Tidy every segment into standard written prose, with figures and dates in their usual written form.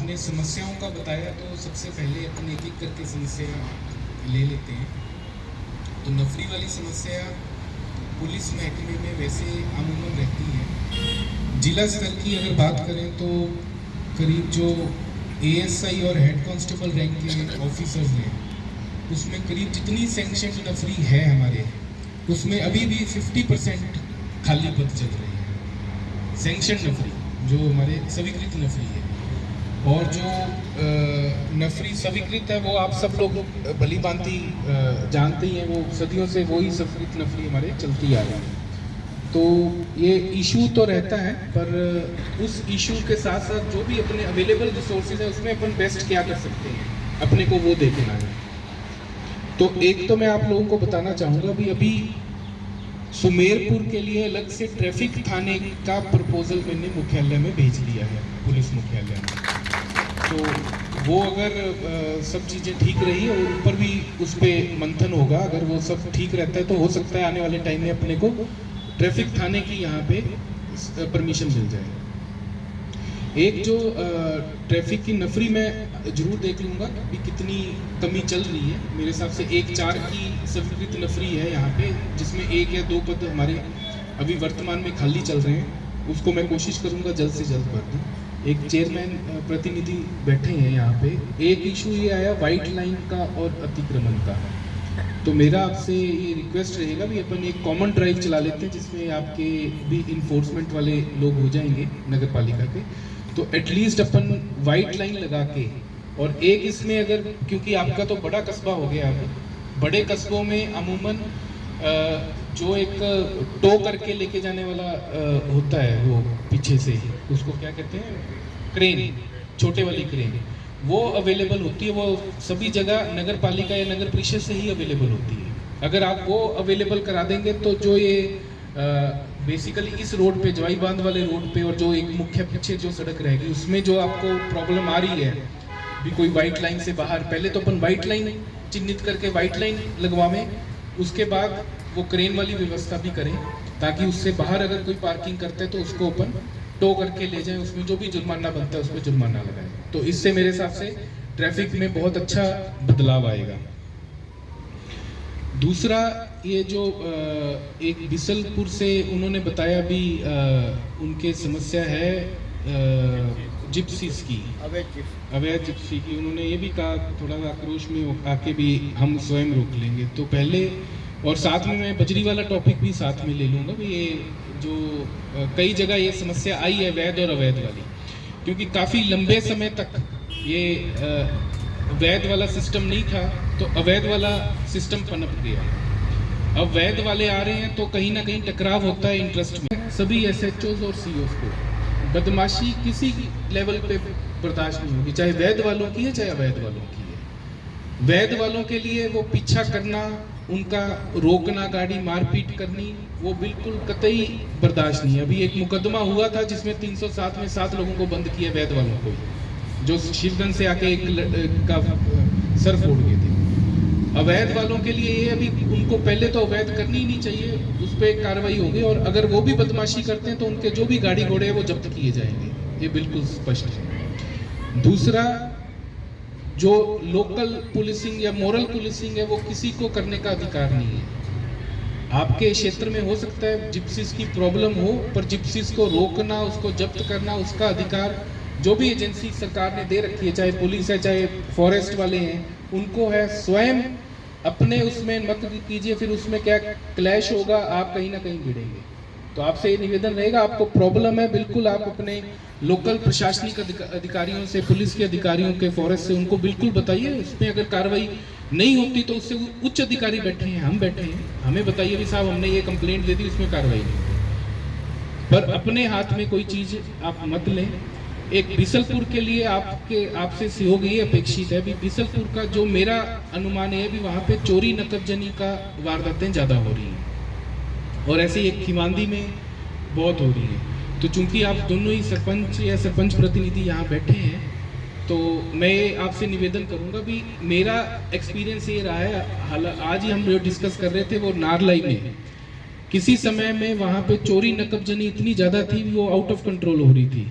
आपने समस्याओं का बताया, तो सबसे पहले अपन एक एक करके समस्या ले लेते हैं। तो नफरी वाली समस्या पुलिस महकमे में वैसे अमूमन रहती है। जिला स्तर की अगर बात करें तो करीब जो एएसआई और हेड कांस्टेबल रैंक के ऑफिसर्स हैं, उसमें करीब जितनी सैंक्शन नफरी है हमारे, उसमें अभी भी 50% खाली पद चल रहे हैं। सैंक्शन नफरी जो हमारे स्वीकृत नफरी है, और जो नफरी स्वीकृत है वो आप सब लोग भली भांति जानते ही हैं, वो सदियों से वही स्वीकृत नफरी हमारे चलती आ रही है। तो ये इशू तो रहता है, पर उस इशू के साथ साथ जो भी अपने अवेलेबल रिसोर्सेज है उसमें अपन बेस्ट क्या कर सकते हैं, अपने को वो देखना है। तो एक तो मैं आप लोगों को बताना चाहूँगा भी, अभी सुमेरपुर के लिए अलग से ट्रैफिक थाने का प्रपोजल मैंने मुख्यालय में भेज दिया है, पुलिस मुख्यालय में। तो वो अगर सब चीज़ें ठीक रही और ऊपर भी उस पर मंथन होगा, अगर वो सब ठीक रहता है तो हो सकता है आने वाले टाइम में अपने को ट्रैफिक थाने की यहाँ पे परमिशन मिल जाए। एक जो ट्रैफिक की नफरी में जरूर देख लूँगा कि कितनी कमी चल रही है। मेरे हिसाब से 1-4 की स्वीकृत नफरी है यहाँ पे, जिसमें 1 या 2 पद हमारे अभी वर्तमान में खाली चल रहे हैं। उसको मैं कोशिश करूँगा जल्द से जल्द भर दूँ। एक चेयरमैन प्रतिनिधि बैठे हैं यहाँ पे। एक इशू ये आया वाइट लाइन का और अतिक्रमण का, तो मेरा आपसे ये रिक्वेस्ट रहेगा भी अपन एक कॉमन ड्राइव चला लेते हैं जिसमें आपके भी इन्फोर्समेंट वाले लोग हो जाएंगे नगर पालिका के। तो एटलीस्ट अपन वाइट लाइन लगा के, और एक इसमें अगर, क्योंकि आपका तो बड़ा कस्बा हो गया, अब बड़े कस्बों में अमूमन जो एक टो करके लेके जाने वाला होता है, वो पीछे से उसको क्या कहते हैं, क्रेन, छोटे वाली क्रेन, वो अवेलेबल होती है। वो सभी जगह नगर पालिका या नगर परिषद से ही अवेलेबल होती है। अगर आप वो अवेलेबल करा देंगे तो जो ये बेसिकली इस रोड पे, जवाई बांध वाले रोड पे, और जो एक मुख्य पीछे जो सड़क रहेगी उसमें जो आपको प्रॉब्लम आ रही है भी, कोई वाइट लाइन से बाहर, पहले तो अपन वाइट लाइन चिन्हित करके वाइट लाइन लगवावें, उसके बाद वो क्रेन वाली व्यवस्था भी करें, ताकि उससे बाहर अगर कोई पार्किंग करता है तो उसको अपन टो करके ले जाएं, उसमें जो भी जुर्माना बनता है उस पर जुर्माना लगाएं। तो इससे मेरे हिसाब से ट्रैफिक में बहुत अच्छा बदलाव आएगा। दूसरा, ये जो एक बिसलपुर से उन्होंने बताया भी, उनके समस्या है जिप्सीज की, अवैध जिप्सी की। उन्होंने ये भी कहा थोड़ा आक्रोश में आके भी हम स्वयं रोक लेंगे। तो पहले, और साथ में मैं बजरी वाला टॉपिक भी साथ में ले लूँगा भी, ये जो कई जगह ये समस्या आई है वैध और अवैध वाली, क्योंकि काफ़ी लंबे समय तक ये वैध वाला सिस्टम नहीं था, तो अवैध वाला सिस्टम पनप गया। अब वैध वाले आ रहे हैं तो कहीं ना कहीं टकराव होता है इंटरेस्ट में। सभी एसएचओज और सीओज को बदमाशी किसी लेवल पे बर्दाश्त नहीं होगी, चाहे वैध वालों की है चाहे अवैध वालों की है। वैध वालों के लिए वो पीछा करना, उनका रोकना, गाड़ी मारपीट करनी, वो बिल्कुल कतई बर्दाश्त नहीं है। अभी एक मुकदमा हुआ था जिसमें 307 में 7 लोगों को बंद किया, वैध वालों को, जो शिवगंज से आके एक का सर फोड़ गए थे। अवैध वालों के लिए ये अभी उनको पहले तो अवैध करनी ही नहीं चाहिए, उस पर कार्रवाई होगी, और अगर वो भी बदमाशी करते हैं तो उनके जो भी गाड़ी घोड़े हैं वो जब्त किए जाएंगे, ये बिल्कुल स्पष्ट है। दूसरा, जो लोकल पुलिसिंग या मोरल पुलिसिंग है वो किसी को करने का अधिकार नहीं है। आपके क्षेत्र में हो सकता है जिप्सीज की प्रॉब्लम हो, पर जिप्सीज को रोकना, उसको जब्त करना, उसका अधिकार जो भी एजेंसी सरकार ने दे रखी है, चाहे पुलिस है चाहे फॉरेस्ट वाले हैं, उनको है। स्वयं अपने उसमें मत कीजिए, फिर उसमें क्या क्लैश होगा, आप कहीं ना कहीं भिड़ेंगे। तो आपसे ये निवेदन रहेगा, आपको प्रॉब्लम है, बिल्कुल आप अपने लोकल प्रशासनिक अधिकारियों से, पुलिस के अधिकारियों के, फॉरेस्ट से, उनको बिल्कुल बताइए। उसमें अगर कार्रवाई नहीं होती तो उससे उच्च अधिकारी बैठे हैं, हम बैठे हैं, हमें बताइए भी साहब हमने ये कंप्लेंट दे दी, उसमें कार्रवाई नहीं। पर अपने हाथ में कोई चीज़ आप मत लें। एक बिसलपुर के लिए आपसे सहयोग ये अपेक्षित है भी, बिसलपुर का जो मेरा अनुमान है भी, वहाँ पे चोरी नकबजनी का वारदातें ज़्यादा हो रही हैं, और ऐसे एक खिमांदी में बहुत हो रही है। तो चूंकि आप दोनों ही सरपंच या सरपंच प्रतिनिधि यहाँ बैठे हैं, तो मैं आपसे निवेदन करूँगा भी, मेरा एक्सपीरियंस ये रहा है, आज ही हम जो डिस्कस कर रहे थे वो नारलाई में, किसी समय में वहाँ पे चोरी नकबजनी इतनी ज़्यादा थी वो आउट ऑफ कंट्रोल हो रही थी।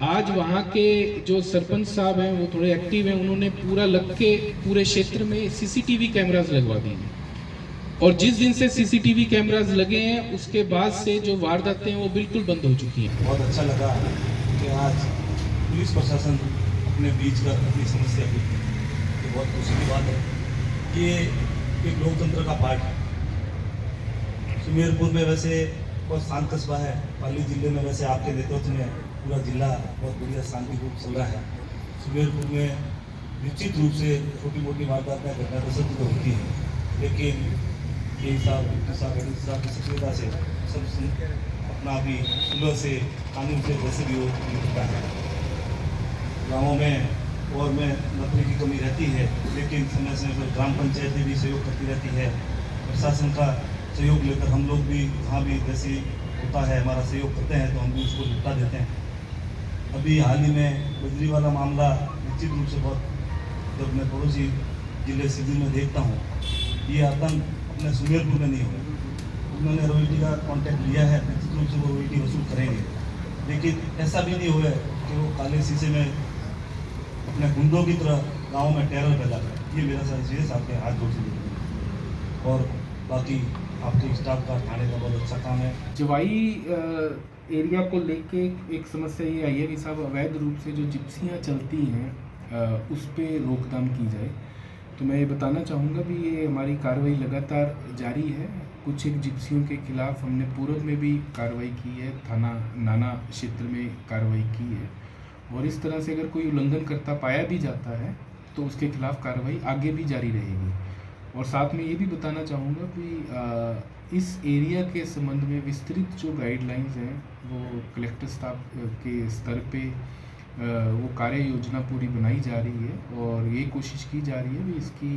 आज वहाँ के जो सरपंच साहब हैं वो थोड़े एक्टिव हैं, उन्होंने पूरा लग के पूरे क्षेत्र में सीसीटीवी कैमरास लगवा दिए हैं। और जिस दिन से सीसीटीवी कैमरास लगे हैं उसके बाद से जो वारदातें हैं वो बिल्कुल बंद हो चुकी हैं। बहुत अच्छा लगा कि आज पुलिस प्रशासन अपने बीच कर अपनी समस्या की, ये बहुत खुशी की बात है कि ये एक लोकतंत्र का पार्ट है। सुमेरपुर में वैसे बहुत शांत कस्बा है, पाली जिले में वैसे आपके नेतृत्व में पूरा जिला बहुत बढ़िया शांति रूप चल रहा है। सुमेरपुर में निश्चित रूप से छोटी मोटी वारदातें घटना तो सब तो होती है, लेकिन ये साहब की सक्रियता से सब अपना भी सुलह से कानून से जैसे भी हो निपटता है। गाँवों में और में नौकरी की कमी रहती है, लेकिन समय समय पर ग्राम पंचायतें भी सहयोग करती रहती है। प्रशासन का सहयोग लेकर हम लोग भी जहाँ भी जैसे होता है हमारा सहयोग करते हैं तो हम भी उसको निपटा देते हैं। अभी हाल ही में बजरी वाला मामला निश्चित रूप से बहुत, जब मैं पड़ोसी जिले सिद्धि में देखता हूँ, ये आतंक अपने सुमेरपुर में नहीं हो। उन्होंने रॉयल्टी का कॉन्टैक्ट लिया है, निश्चित रूप से वो रॉयल्टी वसूल करेंगे, लेकिन ऐसा भी नहीं हुआ है कि वो काले शीशे में अपने गुंडों की तरह गाँव में टेरर फैला है। ये मेरा संदेश आपके हाथ जोड़ से देते हैं। और बाकी आपके स्टाफ का थाने का बहुत अच्छा काम है। जवाई एरिया को लेके एक समस्या ये आई है कि साहब अवैध रूप से जो जिप्सियाँ चलती हैं उस पर रोकथाम की जाए। तो मैं ये बताना चाहूँगा भी ये हमारी कार्रवाई लगातार जारी है। कुछ एक जिप्सियों के खिलाफ हमने पूर्व में भी कार्रवाई की है, थाना नाना क्षेत्र में कार्रवाई की है, और इस तरह से अगर कोई उल्लंघन करता पाया भी जाता है तो उसके खिलाफ कार्रवाई आगे भी जारी रहेगी। और साथ में ये भी बताना चाहूँगा कि इस एरिया के संबंध में विस्तृत जो गाइडलाइंस हैं वो कलेक्टर स्टाफ के स्तर पे वो कार्य योजना पूरी बनाई जा रही है, और ये कोशिश की जा रही है कि इसकी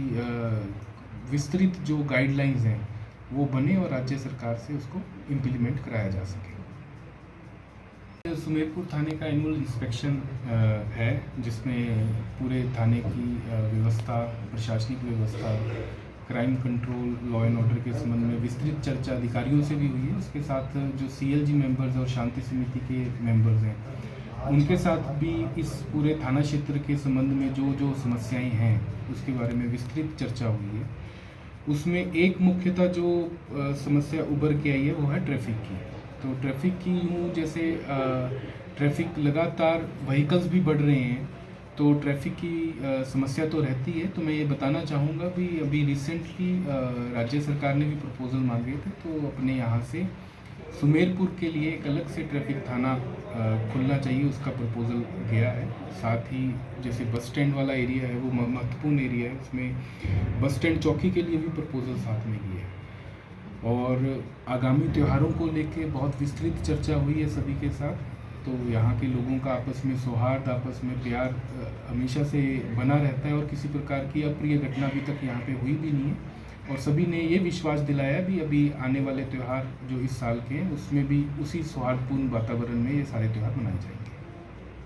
विस्तृत जो गाइडलाइंस हैं वो बने और राज्य सरकार से उसको इम्प्लीमेंट कराया जा सके। सुमेरपुर थाने का एनुअल इंस्पेक्शन है, जिसमें पूरे थाने की व्यवस्था, प्रशासनिक व्यवस्था, crime control, law and order के संबंध में विस्तृत चर्चा अधिकारियों से भी हुई है। उसके साथ जो CLG मेंबर्स और शांति समिति के मेंबर्स हैं उनके साथ भी इस पूरे थाना क्षेत्र के संबंध में जो जो समस्याएं हैं उसके बारे में विस्तृत चर्चा हुई है। उसमें एक मुख्यतः जो समस्या उभर के आई है वो है ट्रैफिक की। तो ट्रैफिक की यूँ जैसे ट्रैफिक लगातार व्हीकल्स भी बढ़ रहे हैं तो ट्रैफिक की समस्या तो रहती है। तो मैं ये बताना चाहूँगा भी अभी रिसेंटली राज्य सरकार ने भी प्रपोजल मांगे थे, तो अपने यहाँ से सुमेरपुर के लिए एक अलग से ट्रैफिक थाना खुलना चाहिए, उसका प्रपोजल गया है। साथ ही जैसे बस स्टैंड वाला एरिया है वो महत्वपूर्ण एरिया है, उसमें बस स्टैंड चौकी के लिए भी प्रपोजल साथ में गया है। और आगामी त्योहारों को लेके बहुत विस्तृत चर्चा हुई है सभी के साथ। तो यहाँ के लोगों का आपस में सौहार्द, आपस में प्यार हमेशा से बना रहता है, और किसी प्रकार की अप्रिय घटना अभी तक यहाँ पे हुई भी नहीं है। और सभी ने ये विश्वास दिलाया भी अभी आने वाले त्यौहार जो इस साल के हैं उसमें भी उसी सौहार्दपूर्ण वातावरण में ये सारे त्यौहार मनाए जाएंगे।